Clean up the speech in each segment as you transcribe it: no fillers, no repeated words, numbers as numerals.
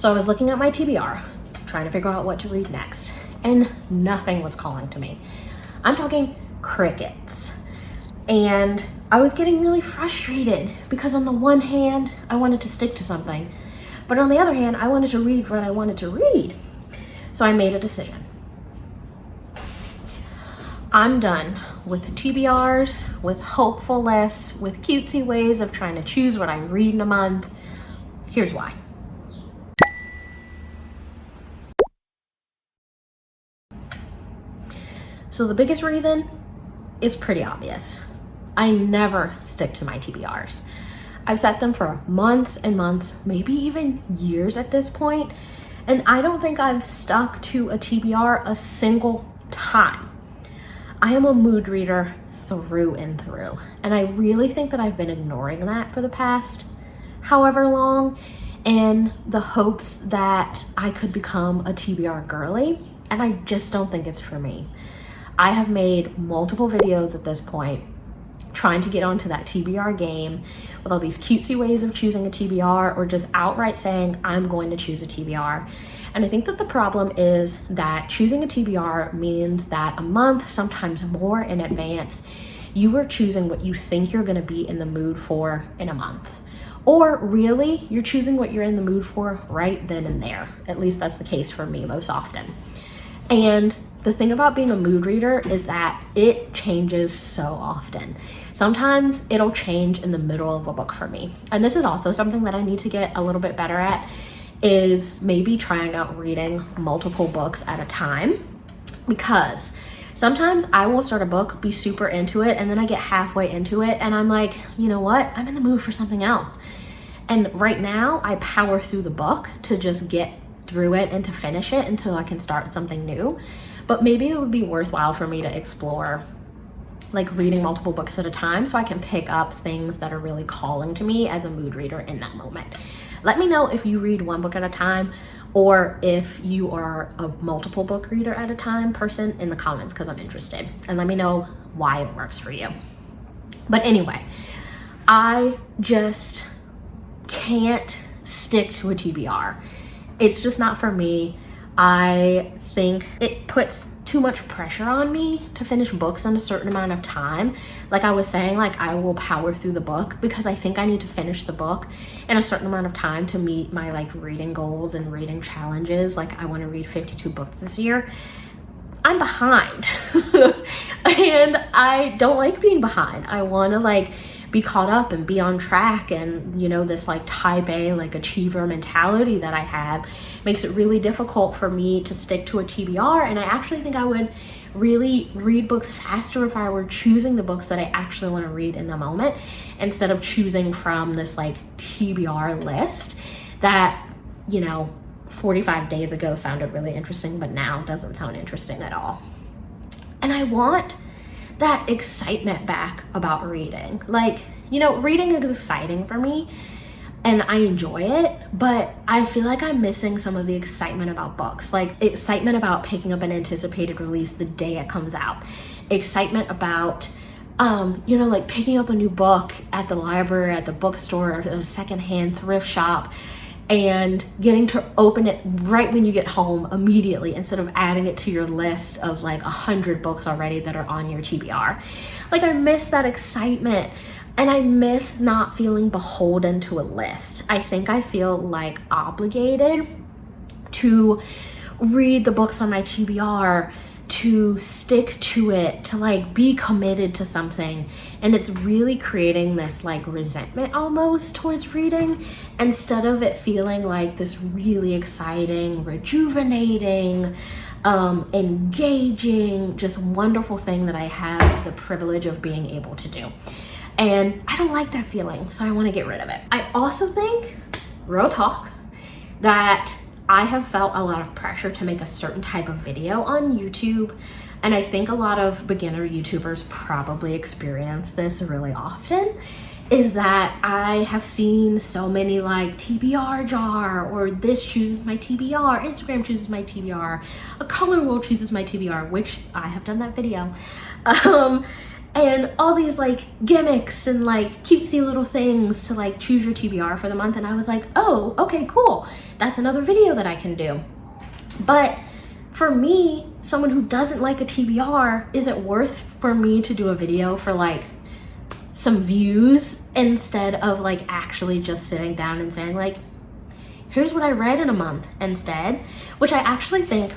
So I was looking at my TBR, trying to figure out what to read next, and nothing was calling to me. I'm talking crickets. And I was getting really frustrated because on the one hand, I wanted to stick to something, but on the other hand, I wanted to read what I wanted to read. So I made a decision. I'm done with TBRs, with hopeful lists, with cutesy ways of trying to choose what I read in a month. Here's why. So the biggest reason is pretty obvious. I never stick to my TBRs. I've set them for months and months, maybe even years at this point, and I don't think I've stuck to a TBR a single time. I am a mood reader through and through, and I really think that I've been ignoring that for the past however long in the hopes that I could become a TBR girly, and I just don't think it's for me. I have made multiple videos at this point trying to get onto that TBR game with all these cutesy ways of choosing a TBR or just outright saying I'm going to choose a TBR. And I think that the problem is that choosing a TBR means that a month, sometimes more in advance, you are choosing what you think you're going to be in the mood for in a month. Or really, you're choosing what you're in the mood for right then and there. At least that's the case for me most often. And the thing about being a mood reader is that it changes so often. Sometimes it'll change in the middle of a book for me. And this is also something that I need to get a little bit better at, is maybe trying out reading multiple books at a time. Because sometimes I will start a book, be super into it, and then I get halfway into it and I'm like, you know what? I'm in the mood for something else. And right now I power through the book to just get through it and to finish it until I can start something new. But maybe it would be worthwhile for me to explore like reading multiple books at a time so I can pick up things that are really calling to me as a mood reader in that moment. Let me know if you read one book at a time or if you are a multiple book reader at a time person in the comments, because I'm interested, and let me know why it works for you. But anyway, I just can't stick to a TBR. It's just not for me. I think it puts too much pressure on me to finish books in a certain amount of time. Like I was saying, like I will power through the book because I think I need to finish the book in a certain amount of time to meet my like reading goals and reading challenges. Like I want to read 52 books this year. I'm behind and I don't like being behind. I want to like be caught up and be on track, and you know, this like type A like achiever mentality that I have makes it really difficult for me to stick to a TBR. And I actually think I would really read books faster if I were choosing the books that I actually want to read in the moment instead of choosing from this like TBR list that, you know, 45 days ago sounded really interesting but now doesn't sound interesting at all. And I want that excitement back about reading. Like, you know, reading is exciting for me and I enjoy it, but I feel like I'm missing some of the excitement about books. Like excitement about picking up an anticipated release the day it comes out. Excitement about, you know, like picking up a new book at the library, at the bookstore, or a secondhand thrift shop, and getting to open it right when you get home immediately instead of adding it to your list of like 100 books already that are on your TBR. Like I miss that excitement and I miss not feeling beholden to a list. I think I feel like obligated to read the books on my TBR, to stick to it, to like be committed to something, and it's really creating this like resentment almost towards reading instead of it feeling like this really exciting, rejuvenating, engaging, just wonderful thing that I have the privilege of being able to do. And I don't like that feeling, so I want to get rid of it. I also think, real talk, that I have felt a lot of pressure to make a certain type of video on YouTube, and I think a lot of beginner YouTubers probably experience this really often, is that I have seen so many like TBR jar, or this chooses my TBR, Instagram chooses my TBR, a color world chooses my TBR, which I have done that video. and all these like gimmicks and like cutesy little things to like choose your TBR for the month. And I was like, oh, okay, cool. That's another video that I can do. But for me, someone who doesn't like a TBR, is it worth for me to do a video for like some views instead of like actually just sitting down and saying like, here's what I read in a month instead? Which I actually think,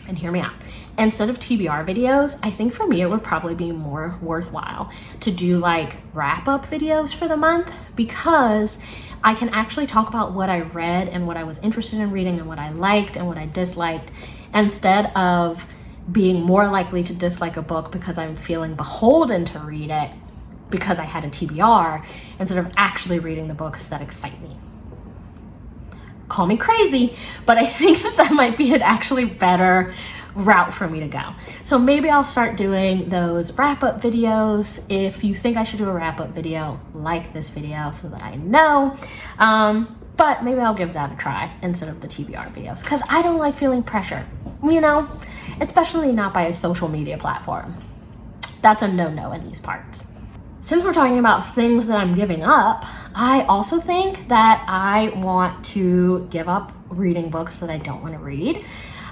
and hear me out, instead of TBR videos, I think for me it would probably be more worthwhile to do like wrap-up videos for the month, because I can actually talk about what I read and what I was interested in reading and what I liked and what I disliked, instead of being more likely to dislike a book because I'm feeling beholden to read it because I had a TBR, instead of actually reading the books that excite me. Call me crazy, but I think that might be an actually better route for me to go. So maybe I'll start doing those wrap-up videos. If you think I should do a wrap-up video, like this video so that I know. But maybe I'll give that a try instead of the TBR videos, because I don't like feeling pressure, you know, especially not by a social media platform. That's a no-no in these parts. Since we're talking about things that I'm giving up, I also think that I want to give up reading books that I don't want to read.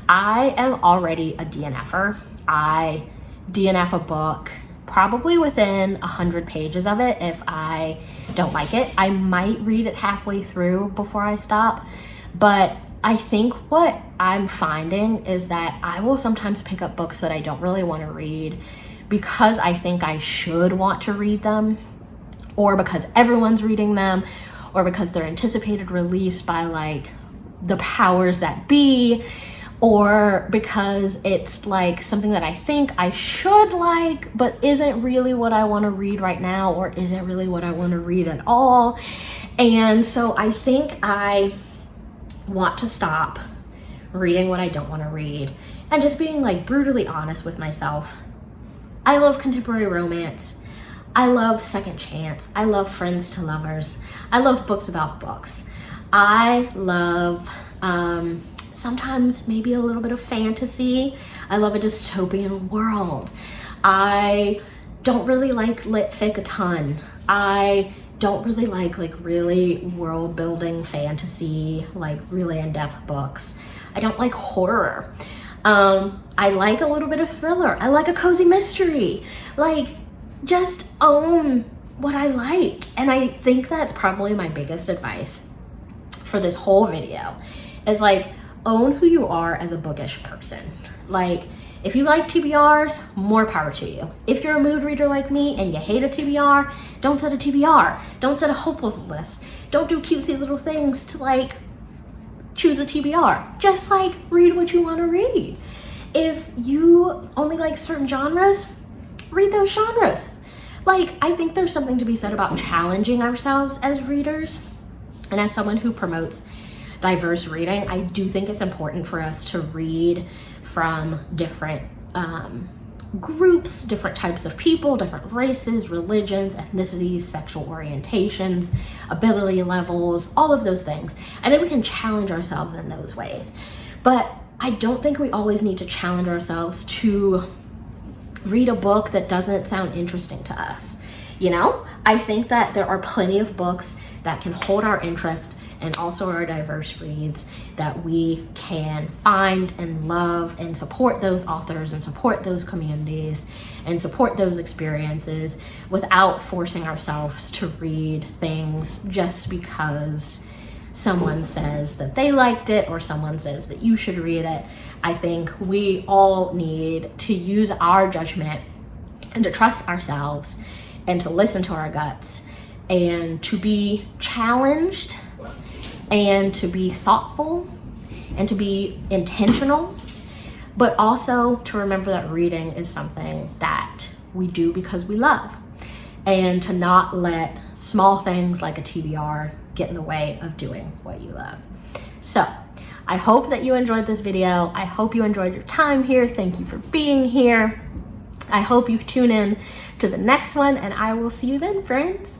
I am already a DNFer. I DNF a book probably within 100 pages of it if I don't like it. I might read it halfway through before I stop, but I think what I'm finding is that I will sometimes pick up books that I don't really want to read because I think I should want to read them, or because everyone's reading them, or because they're anticipated release by like the powers that be, or because it's like something that I think I should like but isn't really what I want to read right now, or isn't really what I want to read at all. And so I think I want to stop reading what I don't want to read and just being like brutally honest with myself. I love contemporary romance. I love second chance. I love friends to lovers. I love books about books. I love sometimes maybe a little bit of fantasy. I love a dystopian world. I don't really like lit fic a ton. I don't really like really world building fantasy, like really in-depth books. I don't like horror. I like a little bit of thriller. I like a cozy mystery. Like, just own what I like. And I think that's probably my biggest advice for this whole video, is like, own who you are as a bookish person. Like, if you like TBRs, more power to you. If you're a mood reader like me and you hate a TBR, don't set a TBR. Don't set a hopeless list. Don't do cutesy little things to like choose a TBR. Just like read what you want to read. If you only like certain genres, read those genres. Like, I think there's something to be said about challenging ourselves as readers. And as someone who promotes diverse reading, I do think it's important for us to read from different groups, different types of people, different races, religions, ethnicities, sexual orientations, ability levels, all of those things. And then we can challenge ourselves in those ways. But I don't think we always need to challenge ourselves to read a book that doesn't sound interesting to us. You know, I think that there are plenty of books that can hold our interest and also our diverse reads that we can find and love, and support those authors and support those communities and support those experiences without forcing ourselves to read things just because someone says that they liked it or someone says that you should read it. I think we all need to use our judgment and to trust ourselves and to listen to our guts and to be challenged and to be thoughtful and to be intentional, but also to remember that reading is something that we do because we love, and to not let small things like a TBR get in the way of doing what you love. So I hope that you enjoyed this video. I hope you enjoyed your time here. Thank you for being here. I hope you tune in to the next one, and I will see you then, friends.